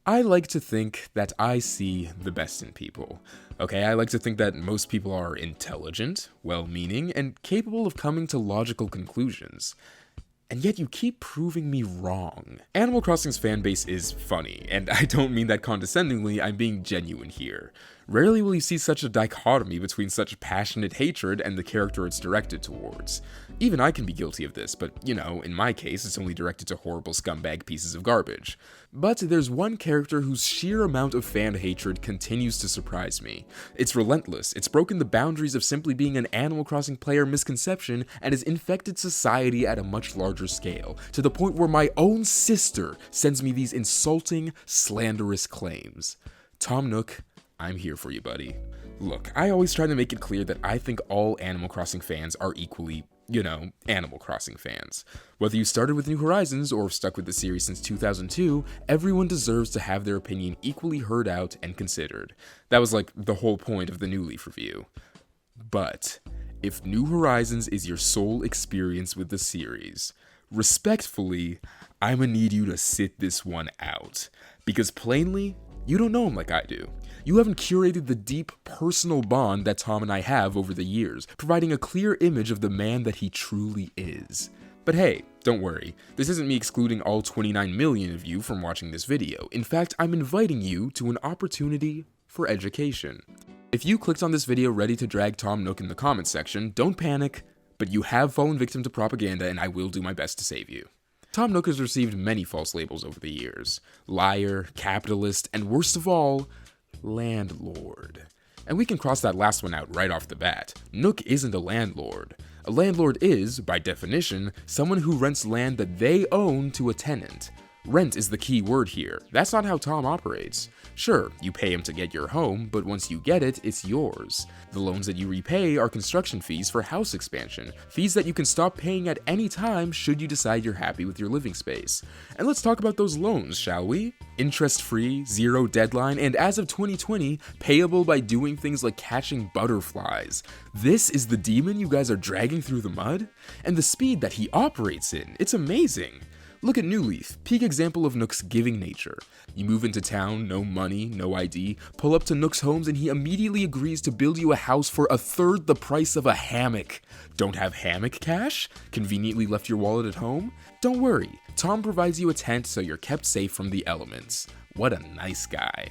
I like to think that I see the best in people. Okay, I like to think that most people are intelligent, well-meaning, and capable of coming to logical conclusions. And yet you keep proving me wrong. Animal Crossing's fanbase is funny, and I don't mean that condescendingly, I'm being genuine here. Rarely will you see such a dichotomy between such passionate hatred and the character it's directed towards. Even I can be guilty of this, but in my case, it's only directed to horrible scumbag pieces of garbage. But there's one character whose sheer amount of fan hatred continues to surprise me. It's relentless, it's broken the boundaries of simply being an Animal Crossing player misconception, and has infected society at a much larger scale, to the point where my own sister sends me these insulting, slanderous claims. Tom Nook, I'm here for you, buddy. Look, I always try to make it clear that I think all Animal Crossing fans are equally, Animal Crossing fans. Whether you started with New Horizons or stuck with the series since 2002, everyone deserves to have their opinion equally heard out and considered. That was like the whole point of the New Leaf review. But if New Horizons is your sole experience with the series, respectfully, I'ma need you to sit this one out. Because plainly, you don't know him like I do. You haven't curated the deep personal bond that Tom and I have over the years, providing a clear image of the man that he truly is. But hey, don't worry, this isn't me excluding all 29 million of you from watching this video. In fact, I'm inviting you to an opportunity for education. If you clicked on this video ready to drag Tom Nook in the comments section, don't panic, but you have fallen victim to propaganda and I will do my best to save you. Tom Nook has received many false labels over the years. Liar, capitalist, and worst of all, landlord. And we can cross that last one out right off the bat. Nook isn't a landlord. A landlord is, by definition, someone who rents land that they own to a tenant. Rent is the key word here. That's not how Tom operates. Sure, you pay him to get your home, but once you get it, it's yours. The loans that you repay are construction fees for house expansion, fees that you can stop paying at any time should you decide you're happy with your living space. And let's talk about those loans, shall we? Interest-free, zero deadline, and as of 2020, payable by doing things like catching butterflies. This is the demon you guys are dragging through the mud? And the speed that he operates in, it's amazing. Look at New Leaf, peak example of Nook's giving nature. You move into town, no money, no ID, pull up to Nook's homes and he immediately agrees to build you a house for a third the price of a hammock. Don't have hammock cash? Conveniently left your wallet at home? Don't worry, Tom provides you a tent so you're kept safe from the elements. What a nice guy.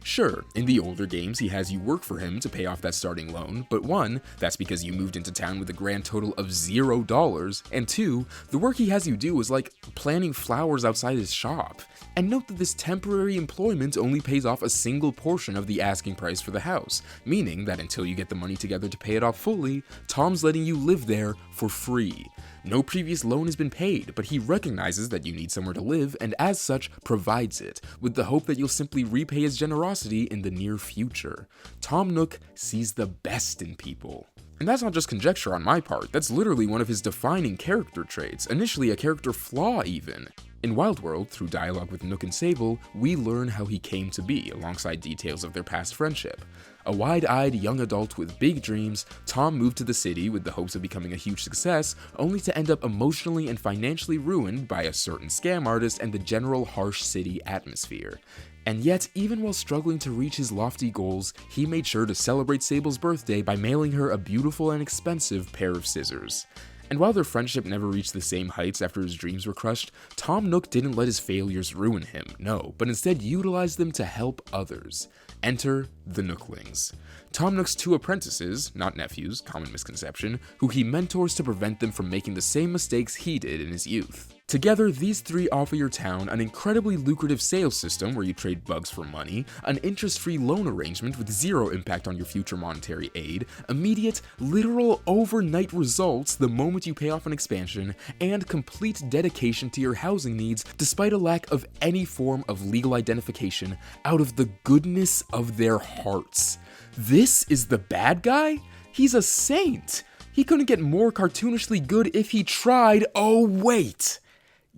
Sure, in the older games he has you work for him to pay off that starting loan, but one, that's because you moved into town with a grand total of $0, and two, the work he has you do is like planting flowers outside his shop. And note that this temporary employment only pays off a single portion of the asking price for the house, meaning that until you get the money together to pay it off fully, Tom's letting you live there for free. No previous loan has been paid, but he recognizes that you need somewhere to live and as such provides it, with the hope that you'll simply repay his generosity in the near future. Tom Nook sees the best in people. And that's not just conjecture on my part, that's literally one of his defining character traits, initially a character flaw even. In Wild World, through dialogue with Nook and Sable, we learn how he came to be, alongside details of their past friendship. A wide-eyed young adult with big dreams, Tom moved to the city with the hopes of becoming a huge success, only to end up emotionally and financially ruined by a certain scam artist and the general harsh city atmosphere. And yet, even while struggling to reach his lofty goals, he made sure to celebrate Sable's birthday by mailing her a beautiful and expensive pair of scissors. And while their friendship never reached the same heights after his dreams were crushed, Tom Nook didn't let his failures ruin him, no, but instead utilized them to help others. Enter the Nooklings. Tom Nook's two apprentices, not nephews, common misconception, who he mentors to prevent them from making the same mistakes he did in his youth. Together, these three offer your town an incredibly lucrative sales system where you trade bugs for money, an interest-free loan arrangement with zero impact on your future monetary aid, immediate, literal overnight results the moment you pay off an expansion, and complete dedication to your housing needs despite a lack of any form of legal identification out of the goodness of their hearts. This is the bad guy? He's a saint! He couldn't get more cartoonishly good if he tried. Oh wait!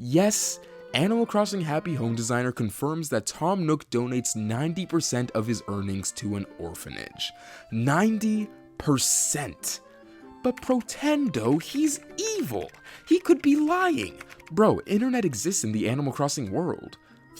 Yes, Animal Crossing Happy Home Designer confirms that Tom Nook donates 90% of his earnings to an orphanage. 90%. But Protendo, he's evil. He could be lying. Bro, internet exists in the Animal Crossing world.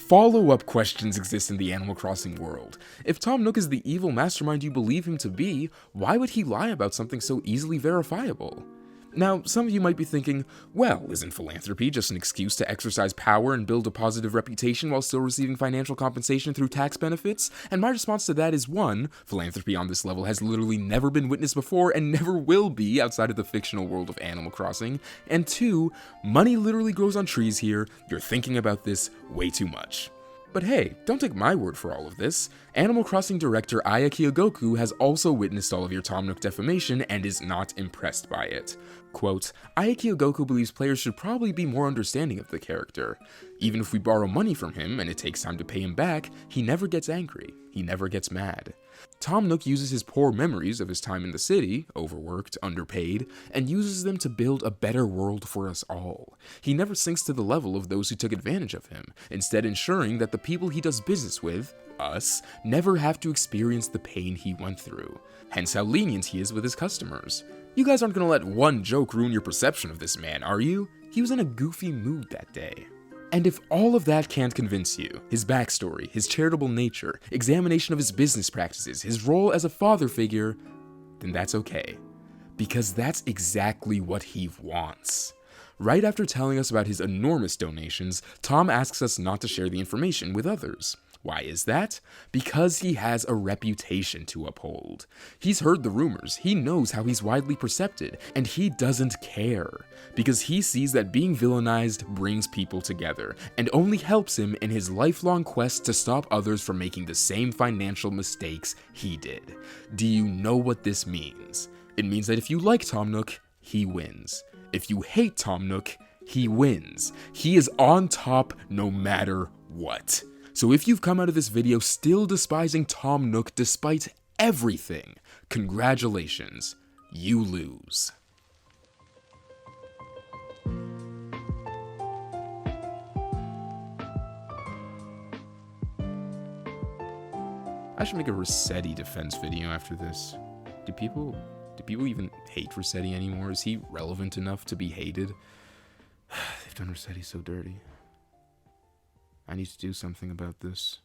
Follow-up questions exist in the Animal Crossing world. If Tom Nook is the evil mastermind you believe him to be, why would he lie about something so easily verifiable? Now, some of you might be thinking, well, isn't philanthropy just an excuse to exercise power and build a positive reputation while still receiving financial compensation through tax benefits? And my response to that is 1, philanthropy on this level has literally never been witnessed before and never will be outside of the fictional world of Animal Crossing. And 2, money literally grows on trees here, you're thinking about this way too much. But hey, don't take my word for all of this. Animal Crossing director Aya Kyogoku has also witnessed all of your Tom Nook defamation and is not impressed by it. Quote, Aya Kyogoku believes players should probably be more understanding of the character. Even if we borrow money from him and it takes time to pay him back, he never gets angry. He never gets mad. Tom Nook uses his poor memories of his time in the city, overworked, underpaid, and uses them to build a better world for us all. He never sinks to the level of those who took advantage of him, instead ensuring that the people he does business with, us, never have to experience the pain he went through. Hence how lenient he is with his customers. You guys aren't gonna let one joke ruin your perception of this man, are you? He was in a goofy mood that day. And if all of that can't convince you, his backstory, his charitable nature, examination of his business practices, his role as a father figure, then that's okay. Because that's exactly what he wants. Right after telling us about his enormous donations, Tom asks us not to share the information with others. Why is that? Because he has a reputation to uphold. He's heard the rumors, he knows how he's widely percepted, and he doesn't care. Because he sees that being villainized brings people together, and only helps him in his lifelong quest to stop others from making the same financial mistakes he did. Do you know what this means? It means that if you like Tom Nook, he wins. If you hate Tom Nook, he wins. He is on top no matter what. So if you've come out of this video still despising Tom Nook despite everything, congratulations, you lose. I should make a Rossetti defense video after this. Do people even hate Rossetti anymore? Is he relevant enough to be hated? They've done Rossetti so dirty. I need to do something about this.